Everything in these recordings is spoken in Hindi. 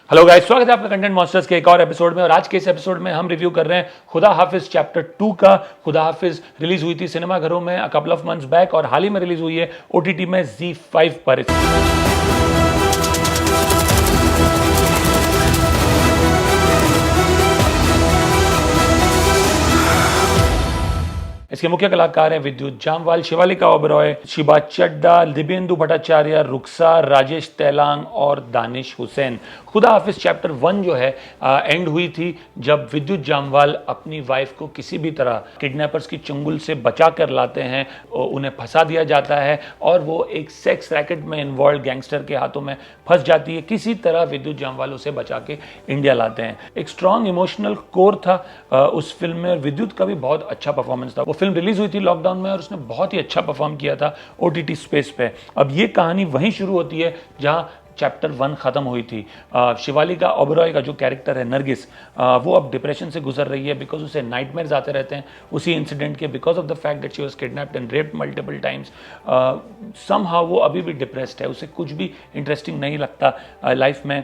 हेलो गाइस, स्वागत है आपका कंटेंट मॉन्स्टर्स के एक और एपिसोड में। और आज के इस एपिसोड में हम रिव्यू कर रहे हैं खुदा हाफिज चैप्टर 2 का। खुदा हाफिज रिलीज हुई थी सिनेमाघरों में a couple of months back और हाल ही में रिलीज हुई है ओटीटी में ZEE5 पर। इसके मुख्य कलाकार हैं विद्युत जामवाल, शिवालिका ओबरॉय, शिबा चड्डा, दिव्येंदु भट्टाचार्य, रुखसा, राजेश तेलांग और दानिश हुसैन। खुदा हाफिज चैप्टर 1 जो है एंड हुई थी जब विद्युत जामवाल अपनी वाइफ को किसी भी तरह किडनैपर्स की चंगुल से बचा कर लाते हैं, उन्हें फंसा दिया जाता है और वो एक सेक्स रैकेट में इन्वॉल्व गैंगस्टर के हाथों में फंस जाती है। किसी तरह विद्युत जामवाल उसे बचा के इंडिया लाते हैं। एक स्ट्रॉन्ग इमोशनल कोर था उस फिल्म में और विद्युत का भी बहुत अच्छा परफॉर्मेंस था। वो फिल्म रिलीज हुई थी लॉकडाउन में और उसने बहुत ही अच्छा परफॉर्म किया था ओटीटी स्पेस पे। अब ये कहानी वहीं शुरू होती है जहां चैप्टर 1 खत्म हुई थी। शिवालिका ओबरॉय का जो कैरेक्टर है नरगिस, वो अब डिप्रेशन से गुजर रही है बिकॉज उसे नाइटमेयर्स आते रहते हैं उसी इंसिडेंट के, because of the fact that she was kidnapped and raped multiple times. Somehow वो अभी भी डिप्रेस्ड है, उसे कुछ भी इंटरेस्टिंग नहीं लगता लाइफ में।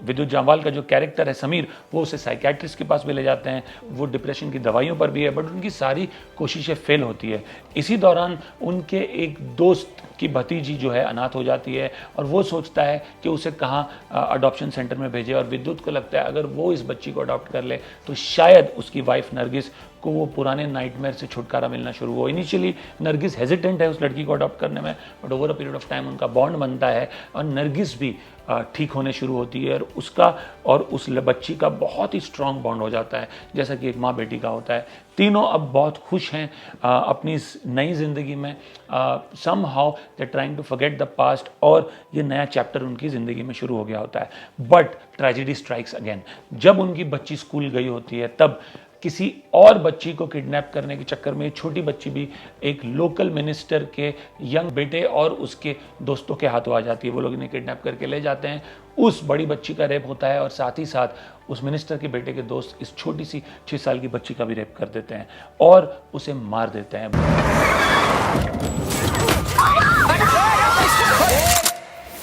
विद्युत जामवाल का जो कैरेक्टर है समीर, वो उसे साइकियाट्रिस्ट के पास भी ले जाते हैं, वो डिप्रेशन की दवाइयों पर भी है, बट उनकी सारी कोशिशें फेल होती है। इसी दौरान उनके एक दोस्त की भतीजी जो है अनाथ हो जाती है और वो सोचता है कि उसे कहाँ अडॉप्शन सेंटर में भेजे और विद्युत को लगता है अगर वो इस बच्ची को अडॉप्ट कर ले तो शायद उसकी वाइफ नरगिस को वो पुराने नाइटमेयर से छुटकारा मिलना शुरू हो। इनिशियली नरगिस हेजिटेंट है उस लड़की को अडॉप्ट करने में, but over a period of time उनका बॉन्ड बनता है और नरगिस भी ठीक होने शुरू होती है और उसका और उस बच्ची का बहुत ही स्ट्रॉन्ग बॉन्ड हो जाता है जैसा कि एक माँ बेटी का होता है। तीनों अब बहुत खुश हैं अपनी इस नई ज़िंदगी में। Somehow they trying to forget the past और ये नया चैप्टर उनकी ज़िंदगी में शुरू हो गया होता है। But tragedy strikes again. जब उनकी बच्ची स्कूल गई होती है तब किसी और बच्ची को किडनैप करने के चक्कर में छोटी बच्ची भी एक लोकल मिनिस्टर के यंग बेटे और उसके दोस्तों के हाथों आ जाती है। वो लोग इन्हें किडनैप करके ले जाते हैं। उस बड़ी बच्ची का रेप होता है और साथ ही साथ उस मिनिस्टर के बेटे के दोस्त इस छोटी सी 6 साल की बच्ची का भी रेप कर देते हैं और उसे मार देते हैं।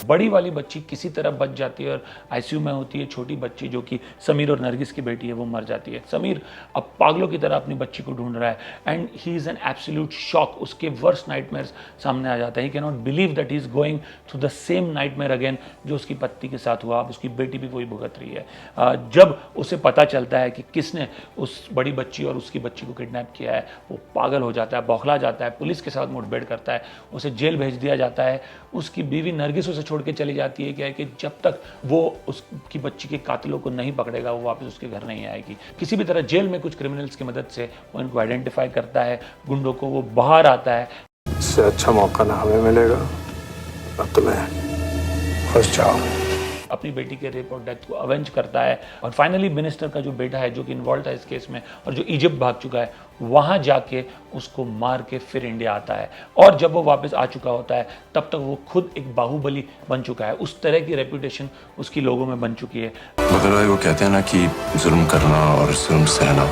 बड़ी वाली बच्ची किसी तरह बच जाती है और आईसीयू में होती है। छोटी बच्ची जो कि समीर और नरगिस की बेटी है वो मर जाती है। समीर अब पागलों की तरह अपनी बच्ची को ढूंढ रहा है and he is an absolute shock. उसके वर्स्ट नाइटमेयर्स सामने आ जाता है। He can not believe that he is going through the same nightmare again जो उसकी पत्नी के साथ हुआ। अब उसकी बेटी भी वही भुगत रही है। जब उसे पता चलता है कि किसने उस बड़ी बच्ची और उसकी बच्ची को किडनैप किया है, वो पागल हो जाता है, बौखला जाता है, पुलिस के साथ मुठभेड़ करता है, उसे जेल भेज दिया जाता है। उसकी बीवी नरगिस उसे छोड़ के चली जाती है। क्या है कि जब तक वो उसकी बच्ची के कातिलों को नहीं पकड़ेगा वो वापस उसके घर नहीं आएगी। किसी भी तरह जेल में कुछ क्रिमिनल्स की मदद से वो इनको आइडेंटिफाई करता है, गुंडों को, वो बाहर आता है। इससे अच्छा मौका ना हमें मिलेगा अब तुम्हें खुश जाओ। अपनी बेटी के रेप और डेथ को अवेंज करता है और फाइनली मिनिस्टर का जो बेटा है जो कि इन्वॉल्व था इस केस में और जो इजिप्ट भाग चुका है, वहां जाके उसको मार के फिर इंडिया आता है। और जब वो वापस आ चुका होता है तब तक वो खुद एक बाहुबली बन चुका है। उस तरह की रेपुटेशन उसकी लोगों में बन चुकी है। मगर भाई वो कहते हैं ना कि जुल्म करना और जुल्म सहना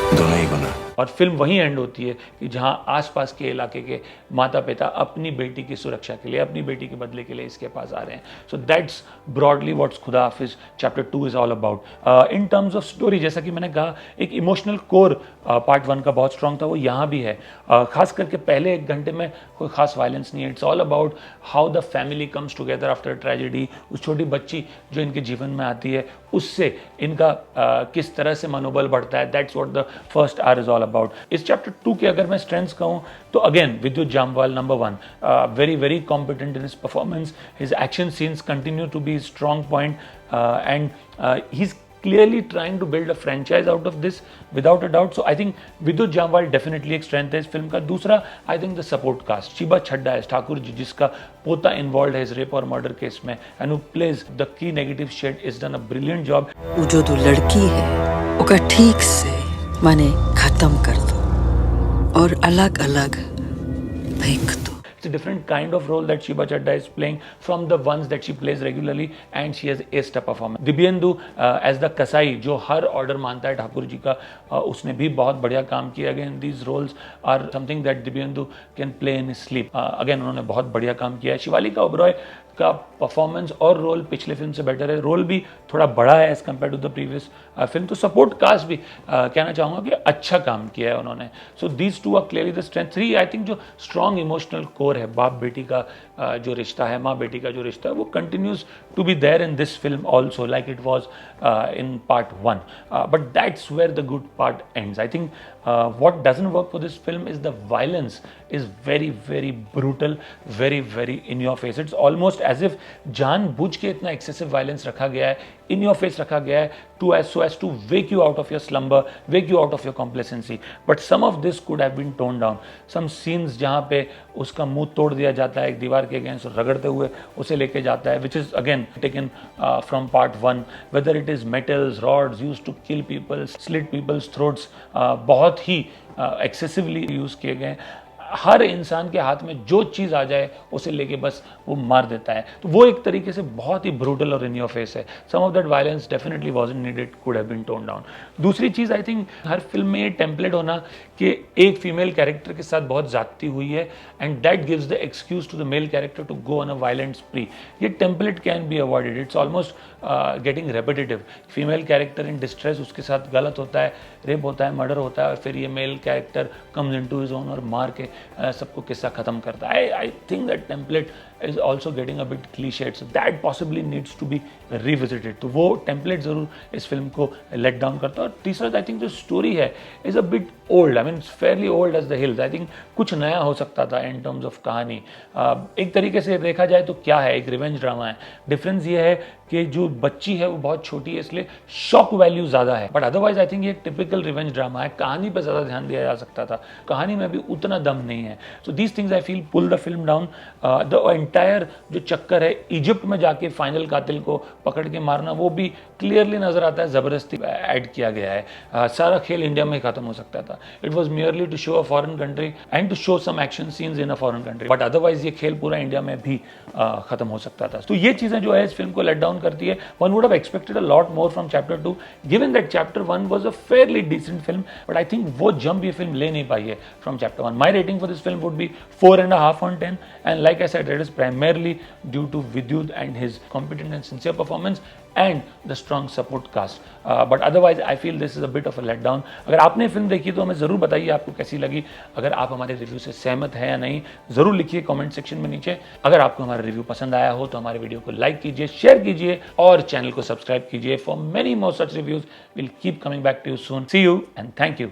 दोनों ही गुनाह है। और फिल्म वहीं एंड होती है कि जहां आसपास के इलाके के माता पिता अपनी बेटी की सुरक्षा के लिए, अपनी बेटी के बदले के लिए इसके पास आ रहे हैं। So that's broadly what's Khuda Haafiz chapter 2 is all about. In terms of story, जैसा कि मैंने कहा, एक इमोशनल कोर पार्ट 1 का बहुत स्ट्रॉन्ग था, वो यहाँ भी है। खास करके पहले 1 घंटे में कोई खास वायलेंस नहीं है। It's all about how the family comes together after tragedy. उस छोटी बच्ची जो इनके जीवन में आती है उससे इनका किस तरह से मनोबल बढ़ता है। That's what the first hour is all about. इस चैप्टर 2 के अगर मैं स्ट्रेंथ्स कहूँ तो again Vidyut Jammwal number 1, very very competent in his performance. His action scenes continue to be strong point and he is clearly trying to build a franchise out of this without a doubt. So I think विद्युत जामवाल डेफिनेटली एक स्ट्रेंथ है इस फिल्म का। दूसरा, I think the support cast. Shiba Chadha है ठाकुर जी, जिसका पोता इन्वॉल्व है इस रेप और मर्डर केस में and who plays the key negative shade, is done a brilliant job. वो जो दो लड़की है ओका ठीक से माने खत्म कर दो और अलग अलग फेंक दो। It's a different kind of role that Shiba Chadda is playing from the ones that she plays regularly, and she has aced a performance. Dibyendu as the Kasai, जो हर ऑर्डर मानता है ठाकुर जी का, उसने भी बहुत बढ़िया काम किया। Again these roles are something that Dibyendu can play in his sleep. Again उन्होंने बहुत बढ़िया काम किया है। शिवालिका ओबरॉय का परफॉर्मेंस और रोल पिछले फिल्म से बेटर है, रोल भी थोड़ा बड़ा है as compared to the previous film. तो सपोर्ट कास्ट भी कहना चाहूँगा कि अच्छा काम किया है उन्होंने। So these two are clearly the strength. 3 I think जो स्ट्रॉन्ग इमोशनल कोर है, बाप बेटी का जो रिश्ता है, माँ बेटी का जो रिश्ता है, वो continues to be there in this film also like it was in part 1, but that's where the good part ends. I think what doesn't work for this film is the violence is very very brutal, very very in your face. It's almost as if जानबूझ के इतना excessive violence रखा गया है, in your face रखा गया है so as to wake you out of your slumber, wake you out of your complacency. But some of this could have been toned down. Some scenes जहाँ पे उसका मुंह तोड़ दिया जाता है एक दीवार के अगेंस्ट, रगड़ते हुए उसे लेके जाता है, which is again taken from part 1. Whether it is metals, rods used to kill people, slit people's throats, बहुत ही एक्सेसिवली यूज़ किए गए। हर इंसान के हाथ में जो चीज़ आ जाए उसे लेके बस वो मार देता है, तो वो एक तरीके से बहुत ही ब्रूटल और इन योर फेस है। Some of that violence definitely wasn't needed, could have been tone down. दूसरी चीज़ आई थिंक हर फिल्म में ये टेम्पलेट होना कि एक फीमेल कैरेक्टर के साथ बहुत ज़्यादती हुई है and that gives the excuse to the male character to go on a violent spree. ये template can be avoided, it's almost getting repetitive. Female character in distress, उसके साथ गलत होता है, रेप होता है, मर्डर होता है, और फिर ये male character comes into his own और मार के सबको किस्सा खत्म करता है। I think that template is also getting a bit cliched, so that possibly needs to be revisited. तो वो टेम्पलेट ज़रूर इस फिल्म को लेट डाउन करता है। और तीसरा आई थिंक जो स्टोरी है is a bit old, I mean Fairlie old age the hills. I think कुछ नया हो सकता था इन टर्म्स ऑफ कहानी। एक तरीके से देखा जाए तो क्या है, एक रिवेंज ड्रामा है। डिफरेंस ये है कि जो बच्ची है वो बहुत छोटी है, इसलिए शॉक वैल्यू ज़्यादा है, बट अदरवाइज आई थिंक ये एक टिपिकल रिवेंज ड्रामा है। कहानी पर ज़्यादा ध्यान दिया जा सकता था, कहानी में भी उतना दम नहीं है। So these things I feel pull the film down. The entire जो चक्कर है इजिप्ट में जाके फाइनल कातिल को पकड़ के मारना, वो भी क्लियरली नजर आता है ज़बरदस्ती ऐड किया गया है। सारा खेल इंडिया में खत्म हो सकता था। It was merely to show a foreign country and to show some action scenes in a foreign country, but otherwise ये खेल पूरा इंडिया में भी खत्म हो सकता था। तो ये चीज़ें जो है इस फिल्म को लेट डाउन करती है। One would have expected a lot more from chapter 2, given that chapter 1 was a fairly decent film, but I think वो जंप ये फिल्म ले नहीं पाई है from chapter 1। My rating for this film would be 4.5 on 10, and like I said, it is primarily due to Vidyut and his competent and sincere performance and the strong support cast. But otherwise I feel this is a bit of a letdown. अगर आपने फिल्म देखी तो हमें ज़रूर बताइए आपको कैसी लगी। अगर आप हमारे रिव्यू से सहमत हैं या नहीं ज़रूर लिखिए कमेंट सेक्शन में नीचे। अगर आपको हमारा रिव्यू पसंद आया हो तो हमारे वीडियो को लाइक कीजिए, शेयर कीजिए और चैनल को सब्सक्राइब कीजिए। For many more such reviews, will keep coming back to you soon. See you and thank you.